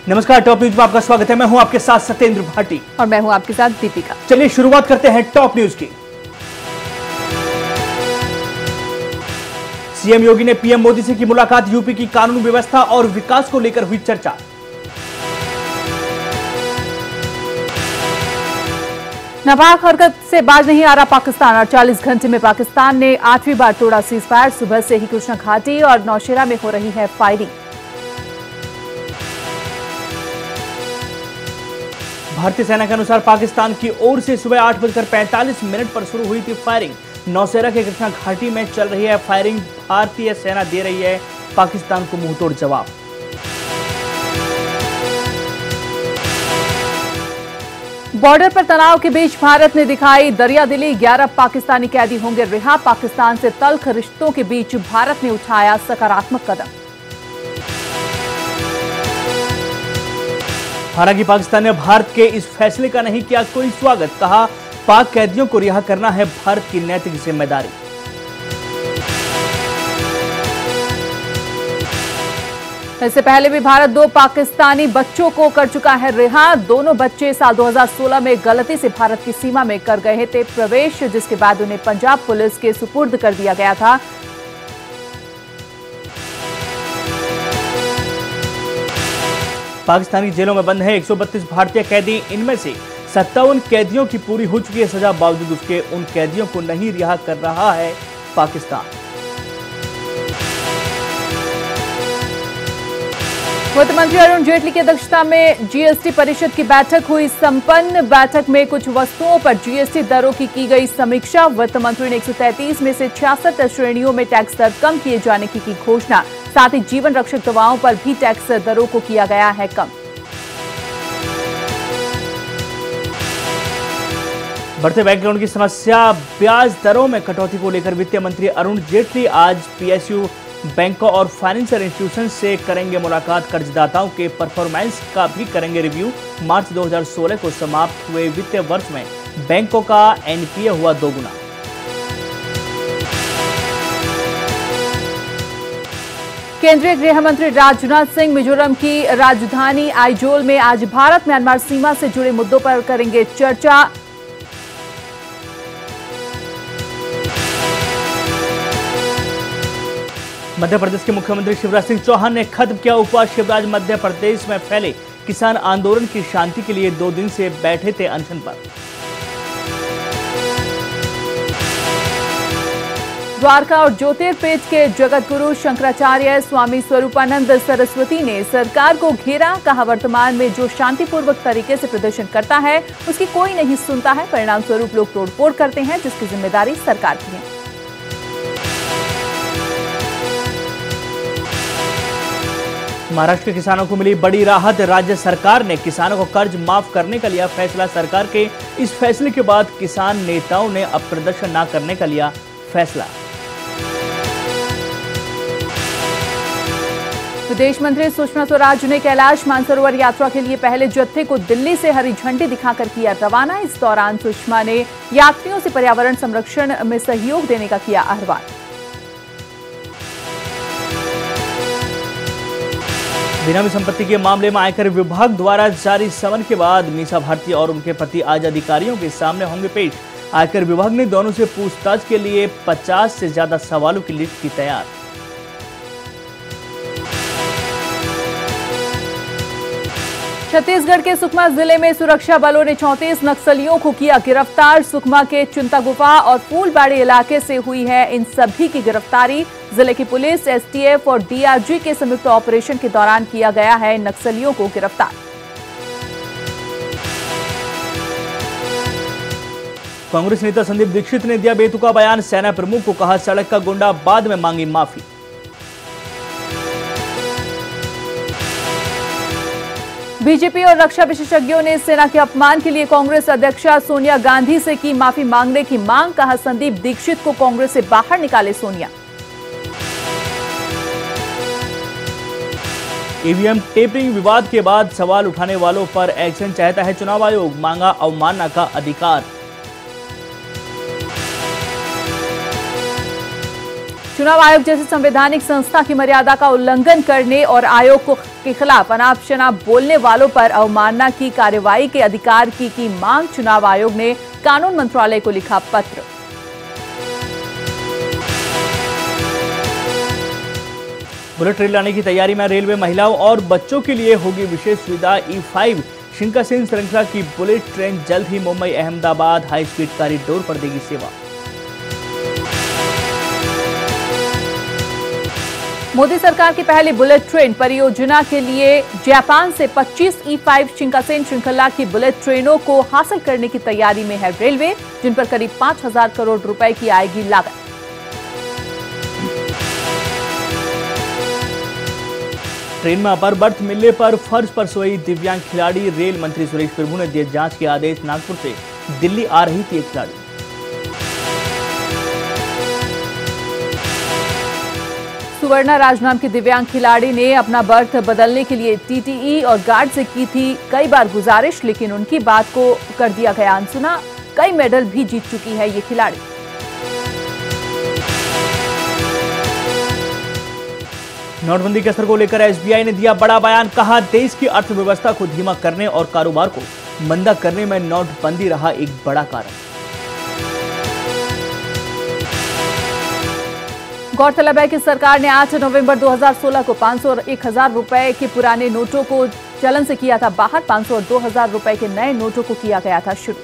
नमस्कार, top news में आपका स्वागत है। मैं हूं आपके साथ सत्येंद्र भाटी और मैं हूं आपके साथ दीपिका। चलिए शुरुआत करते हैं टॉप न्यूज की। सीएम योगी ने पीएम मोदी से की मुलाकात। यूपी की कानून व्यवस्था और विकास को लेकर हुई चर्चा। नापाक हरकत से बाज नहीं आ रहा पाकिस्तान। 48 घंटे में पाकिस्तान ने 8वीं बार तोड़ा सीज फायर। सुबह से ही कृष्णा घाटी और नौशेरा में हो रही है फायरिंग। भारतीय सेना के अनुसार पाकिस्तान की ओर से सुबह 8:45 पर शुरू हुई थी फायरिंग। नौशेरा के कृष्णा घाटी में चल रही है फायरिंग। भारतीय सेना दे रही है पाकिस्तान को मुंहतोड़ जवाब। बॉर्डर पर तनाव के बीच भारत ने दिखाई दरियादिली। 11 पाकिस्तानी कैदी होंगे रिहा। पाकिस्तान से तल्ख रिश्तों के बीच भारत ने उठाया सकारात्मक कदम। हालांकि पाकिस्तान ने भारत के इस फैसले का नहीं किया कोई स्वागत। कहा, पाक कैदियों को रिहा करना है भारत की नैतिक जिम्मेदारी। इससे पहले भी भारत 2 पाकिस्तानी बच्चों को कर चुका है रिहा। दोनों बच्चे साल 2016 में गलती से भारत की सीमा में कर गए थे प्रवेश, जिसके बाद उन्हें पंजाब पुलिस के सुपुर्द कर दिया गया था। पाकिस्तानी जेलों में बंद है 132 भारतीय कैदी। इनमें से 57 कैदियों की पूरी हो चुकी है सजा। बावजूद उसके उन कैदियों को नहीं रिहा कर रहा है पाकिस्तान। वित्त मंत्री अरुण जेटली की अध्यक्षता में जीएसटी परिषद की बैठक हुई संपन्न। बैठक में कुछ वस्तुओं पर जीएसटी दरों की गई समीक्षा। वित्त मंत्री ने 133 में से 66 श्रेणियों में टैक्स दर कम किए जाने की घोषणा। साथ ही जीवन रक्षक दवाओं पर भी टैक्स दरों को किया गया है कम। बढ़ते बैंक लोन की समस्या। ब्याज दरों में कटौती को लेकर वित्त मंत्री अरुण जेटली आज पीएसयू बैंकों और फाइनेंशियल इंस्टीट्यूशन से करेंगे मुलाकात। कर्जदाताओं के परफॉर्मेंस का भी करेंगे रिव्यू। मार्च 2016 को समाप्त हुए वित्तीय वर्ष में बैंकों का एनपीए हुआ 2 गुना। केंद्रीय गृह मंत्री राजनाथ सिंह मिजोरम की राजधानी आइजोल में आज भारत म्यांमार सीमा से जुड़े मुद्दों पर करेंगे चर्चा। मध्य प्रदेश के मुख्यमंत्री शिवराज सिंह चौहान ने खत्म किया उपवास। शिवराज मध्य प्रदेश में फैले किसान आंदोलन की शांति के लिए 2 दिन से बैठे थे अनशन पर। द्वारका और ज्योतिर्पीठ के जगत गुरु शंकराचार्य स्वामी स्वरूपानंद सरस्वती ने सरकार को घेरा। कहा, वर्तमान में जो शांतिपूर्वक तरीके से प्रदर्शन करता है उसकी कोई नहीं सुनता है। परिणाम स्वरूप लोग तोड़फोड़ करते हैं, जिसकी जिम्मेदारी सरकार की है। महाराष्ट्र के किसानों को मिली बड़ी राहत। राज्य सरकार ने किसानों को कर्ज माफ करने का लिया फैसला। सरकार के इस फैसले के बाद किसान नेताओं ने अब प्रदर्शन न करने का लिया फैसला। विदेश मंत्री सुषमा स्वराज ने कैलाश मानसरोवर यात्रा के लिए पहले जत्थे को दिल्ली से हरी झंडी दिखाकर किया रवाना। इस दौरान सुषमा ने यात्रियों से पर्यावरण संरक्षण में सहयोग देने का किया आह्वान। बेनामी संपत्ति के मामले में आयकर विभाग द्वारा जारी समन के बाद मीसा भारती और उनके पति आज अधिकारियों के सामने होंगे पेश। आयकर विभाग ने दोनों से पूछताछ के लिए 50 से ज्यादा सवालों की लिस्ट की तैयार। छत्तीसगढ़ के सुकमा जिले में सुरक्षा बलों ने 34 नक्सलियों को किया गिरफ्तार। सुकमा के चिंतागुफा और फूलबाड़ी इलाके से हुई है इन सभी की गिरफ्तारी। जिले की पुलिस, एसटीएफ और डीआरजी के संयुक्त ऑपरेशन के दौरान किया गया है नक्सलियों को गिरफ्तार। कांग्रेस नेता संदीप दीक्षित ने दिया बेतुका बयान। सेना प्रमुख को कहा, सड़क का गुंडा बाद में मांगी माफी। बीजेपी और रक्षा विशेषज्ञों ने सेना के अपमान के लिए कांग्रेस अध्यक्षा सोनिया गांधी से की माफी मांगने की मांग। कहा, संदीप दीक्षित को कांग्रेस से बाहर निकाले सोनिया। ईवीएम टेपरिंग विवाद के बाद सवाल उठाने वालों पर एक्शन चाहता है चुनाव आयोग। मांगा अवमानना का अधिकार। चुनाव आयोग जैसी संवैधानिक संस्था की मर्यादा का उल्लंघन करने और आयोग के खिलाफ अनाप शनाप बोलने वालों पर अवमानना की कार्रवाई के अधिकार की मांग चुनाव आयोग ने कानून मंत्रालय को लिखा पत्र। बुलेट ट्रेन लाने की तैयारी में रेलवे महिलाओं और बच्चों के लिए होगी विशेष सुविधा। E5 शिंकानसेन श्रृंखला की बुलेट ट्रेन जल्द ही Mumbai Ahmedabad high speed corridor पर देगी सेवा। मोदी सरकार की पहली बुलेट ट्रेन परियोजना के लिए जापान से 25 E5 शिंकानसेन श्रृंखला की बुलेट ट्रेनों को हासिल करने की तैयारी में है रेलवे, जिन पर करीब 5,000 करोड़ रुपए की आएगी लागत। ट्रेन में अपर बर्थ मिलने पर फर्श पर सोई दिव्यांग खिलाड़ी। रेल मंत्री सुरेश प्रभु ने दिए जांच के आदेश। नागपुर से दिल्ली आ रही थी एक खिलाड़ी। सुवर्णा राज नाम की दिव्यांग खिलाड़ी ने अपना बर्थ बदलने के लिए टीटीई और गार्ड से की थी कई बार गुजारिश, लेकिन उनकी बात को कर दिया गया अनसुना। कई मेडल भी जीत चुकी है ये खिलाड़ी। नोटबंदी के असर को लेकर एसबीआई ने दिया बड़ा बयान। कहा, देश की अर्थव्यवस्था को धीमा करने और कारोबार को मंदा करने में नोटबंदी रहा एक बड़ा कारण। गौरतलब है कि सरकार ने 8 नवंबर 2016 को 500 और 1,000 रुपए के पुराने नोटों को चलन से किया था बाहर। 500 और 2,000 रुपए के नए नोटों को किया गया था शुरू।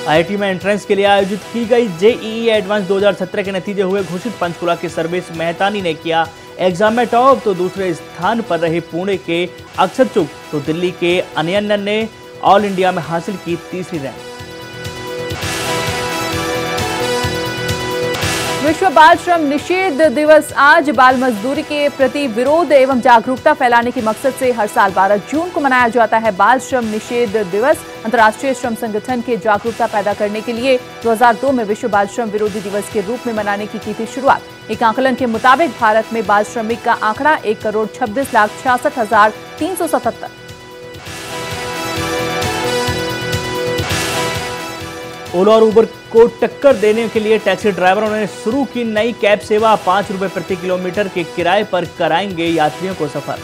आईआईटी में एंट्रेंस के लिए आयोजित की गई जेईई एडवांस 2017 के नतीजे हुए घोषित। पंचकुला के सर्वेश मेहतानी ने किया एग्जाम में टॉप, तो दूसरे स्थान पर रहे पुणे के अक्षत, तो दिल्ली के अनयनन ने ऑल इंडिया में हासिल की तीसरी रैंक। विश्व बाल श्रम निषेध दिवस आज बाल मजदूरी के प्रति विरोध एवं जागरूकता फैलाने के मकसद से हर साल 12 जून को मनाया जाता है। बाल श्रम निषेध दिवस अंतर्राष्ट्रीय श्रम संगठन के जागरूकता पैदा करने के लिए 2002 में विश्व बाल श्रम विरोधी दिवस के रूप में मनाने की थी शुरुआत। एक आकलन के मुताबिक भारत में बाल श्रमिक का आंकड़ा 1,26,66,377। ओला और उबर को टक्कर देने के लिए टैक्सी ड्राइवरों ने शुरू की नई कैब सेवा। 5 रुपए प्रति किलोमीटर के किराए पर कराएंगे यात्रियों को सफर।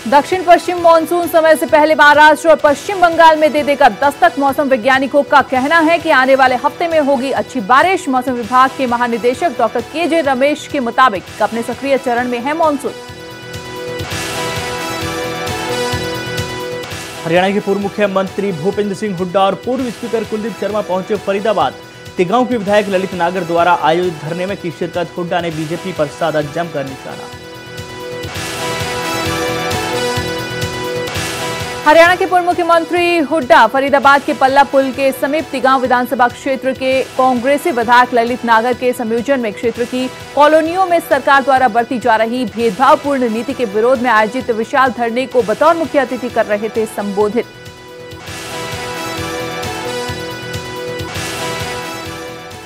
दक्षिण पश्चिम मानसून समय से पहले महाराष्ट्र और पश्चिम बंगाल में दे देगा दस्तक। मौसम वैज्ञानिकों का कहना है कि आने वाले हफ्ते में होगी अच्छी बारिश। मौसम विभाग के महानिदेशक डॉक्टर के रमेश के मुताबिक अपने सक्रिय चरण में है मानसून। हरियाणा के पूर्व मुख्यमंत्री भूपेंद्र सिंह हुड्डा और पूर्व स्पीकर कुलदीप शर्मा पहुंचे फरीदाबाद। तिगांव के विधायक ललित नागर द्वारा आयोजित धरने में की शिरकत। हुड्डा ने बीजेपी पर साधा जमकर निशाना। हरियाणा के पूर्व मुख्यमंत्री हुड्डा फरीदाबाद के पल्ला पुल के समीप तिगांव विधानसभा क्षेत्र के कांग्रेसी विधायक ललित नागर के संयोजन में क्षेत्र की कॉलोनियों में सरकार द्वारा बरती जा रही भेदभावपूर्ण नीति के विरोध में आयोजित विशाल धरने को बतौर मुख्य अतिथि कर रहे थे संबोधित।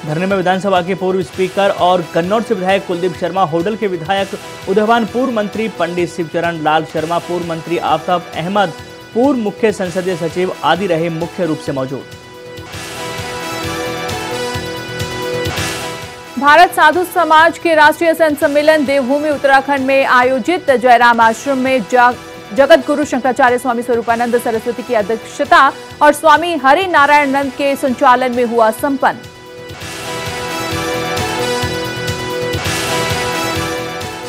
धरने में विधानसभा के पूर्व स्पीकर और कन्नौज से विधायक कुलदीप शर्मा, होडल के विधायक उदयभान, पूर्व मंत्री पंडित शिवचरण लाल शर्मा, पूर्व मंत्री आफ्ताब अहमद, पूर्व मुख्य संसदीय सचिव आदि रहे मुख्य रूप से मौजूद। भारत साधु समाज के राष्ट्रीय संत सम्मेलन देवभूमि उत्तराखंड में आयोजित जयराम आश्रम में जगत गुरु शंकराचार्य स्वामी स्वरूपानंद सरस्वती की अध्यक्षता और स्वामी हरि नारायण नंद के संचालन में हुआ संपन्न।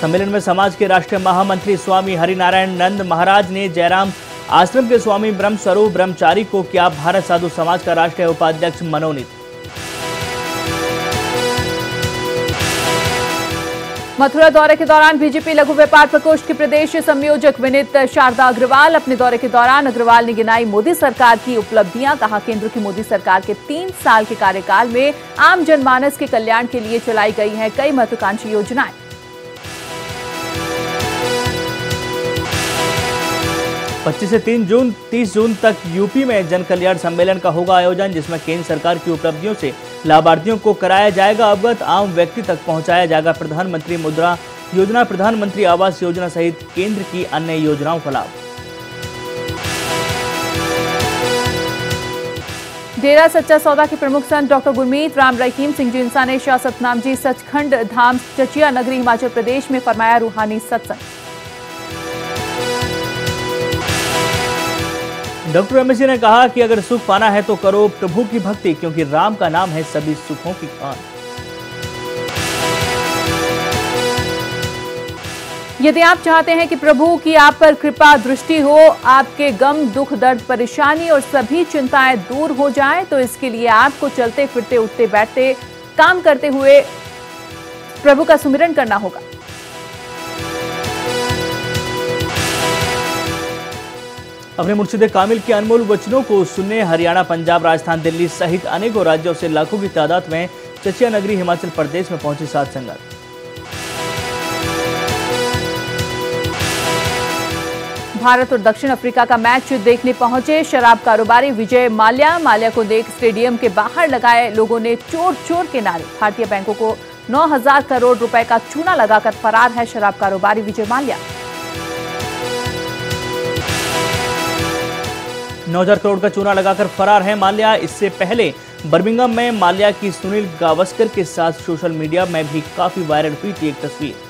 सम्मेलन में समाज के राष्ट्रीय महामंत्री स्वामी हरिनारायण नंद महाराज ने जयराम आश्रम के स्वामी ब्रह्म स्वरूप ब्रह्मचारी को किया भारत साधु समाज का राष्ट्रीय उपाध्यक्ष मनोनीत। मथुरा दौरे के दौरान बीजेपी लघु व्यापार प्रकोष्ठ के प्रदेश संयोजक विनीत शारदा अग्रवाल। अपने दौरे के दौरान अग्रवाल ने गिनाई मोदी सरकार की उपलब्धियां। कहा, केंद्र की मोदी सरकार के 3 साल के कार्यकाल में आम जनमानस के कल्याण के लिए चलाई गई हैं कई महत्वाकांक्षी योजनाएं। 25 से 30 जून तक यूपी में जन कल्याण सम्मेलन का होगा आयोजन, जिसमें केंद्र सरकार की उपलब्धियों से लाभार्थियों को कराया जाएगा अवगत। आम व्यक्ति तक पहुंचाया जाएगा प्रधानमंत्री मुद्रा योजना, प्रधानमंत्री आवास योजना सहित केंद्र की अन्य योजनाओं का लाभ। डेरा सच्चा सौदा के प्रमुख संत डॉक्टर गुरमीत राम रहीम सिंह जिंसा ने शाह सतनाम जी सचखंड धाम चचिया नगरी हिमाचल प्रदेश में फरमाया रूहानी सत्संग। डॉक्टर रमेश जी ने कहा कि अगर सुख पाना है तो करो प्रभु की भक्ति, क्योंकि राम का नाम है सभी सुखों की खान। यदि आप चाहते हैं कि प्रभु की आप पर कृपा दृष्टि हो, आपके गम दुख दर्द परेशानी और सभी चिंताएं दूर हो जाएं, तो इसके लिए आपको चलते फिरते उठते बैठते काम करते हुए प्रभु का सुमिरन करना होगा। अपने मुर्शिद कामिल के अनमोल वचनों को सुनने हरियाणा, पंजाब, राजस्थान, दिल्ली सहित अनेकों राज्यों से लाखों की तादाद में चचिया नगरी हिमाचल प्रदेश में पहुंची साध संगत। भारत और दक्षिण अफ्रीका का मैच देखने पहुंचे शराब कारोबारी विजय माल्या। माल्या को देख स्टेडियम के बाहर लगाए लोगों ने चोर चोर के नारे। भारतीय बैंकों को 9,000 करोड़ रुपए का चूना लगाकर फरार है शराब कारोबारी विजय माल्या। 9,000 करोड़ का चूना लगाकर फरार है माल्या। इससे पहले बर्मिंघम में माल्या की सुनील गावस्कर के साथ सोशल मीडिया में भी काफी वायरल हुई थी एक तस्वीर।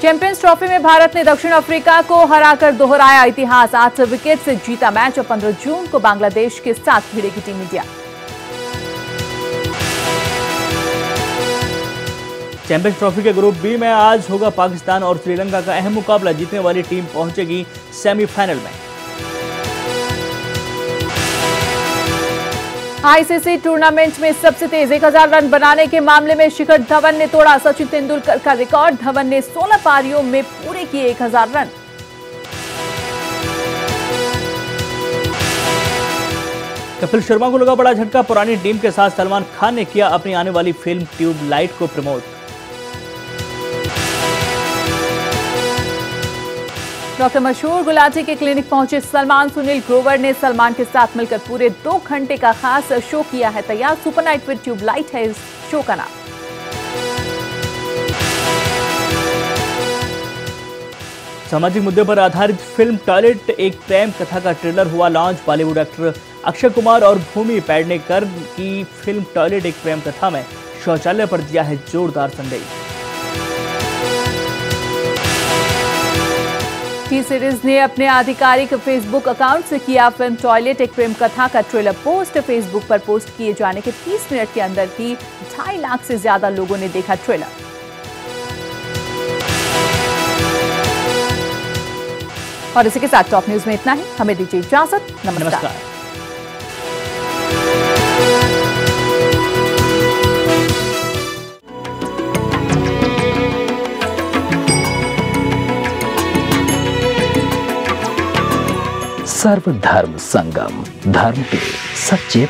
चैंपियंस ट्रॉफी में भारत ने दक्षिण अफ्रीका को हराकर दोहराया इतिहास। 8 विकेट से जीता मैच और 15 जून को बांग्लादेश के साथ भिड़ेगी टीम इंडिया। चैंपियंस ट्रॉफी के ग्रुप बी में आज होगा पाकिस्तान और श्रीलंका का अहम मुकाबला। जीतने वाली टीम पहुंचेगी सेमीफाइनल में। आईसीसी टूर्नामेंट में सबसे तेज 1000 रन बनाने के मामले में शिखर धवन ने तोड़ा सचिन तेंदुलकर का रिकॉर्ड। धवन ने 16 पारियों में पूरे किए 1000 रन। कपिल शर्मा को लगा बड़ा झटका। पुरानी टीम के साथ सलमान खान ने किया अपनी आने वाली फिल्म ट्यूबलाइट को प्रमोट। डॉक्टर मशहूर गुलाटी के क्लिनिक पहुंचे सलमान। सुनील ग्रोवर ने सलमान के साथ मिलकर पूरे 2 घंटे का खास शो किया है तैयार। सुपर नाइट विद ट्यूबलाइट है इस शो का नाम। सामाजिक मुद्दे पर आधारित फिल्म टॉयलेट एक प्रेम कथा का ट्रेलर हुआ लॉन्च। बॉलीवुड एक्टर अक्षय कुमार और भूमि पेडनेकर की फिल्म टॉयलेट एक प्रेम कथा में शौचालय पर दिया है जोरदार संदेश। टी सीरीज ने अपने आधिकारिक फेसबुक अकाउंट से किया फिल्म टॉयलेट एक प्रेम कथा का ट्रेलर पोस्ट। फेसबुक पर पोस्ट किए जाने के 30 मिनट के अंदर ही 2.5 लाख से ज्यादा लोगों ने देखा ट्रेलर। और इसी के साथ टॉप न्यूज में इतना ही। हमें दीजिए इजाजत। नमस्कार। सर्वधर्म संगम, धर्म के सच्चे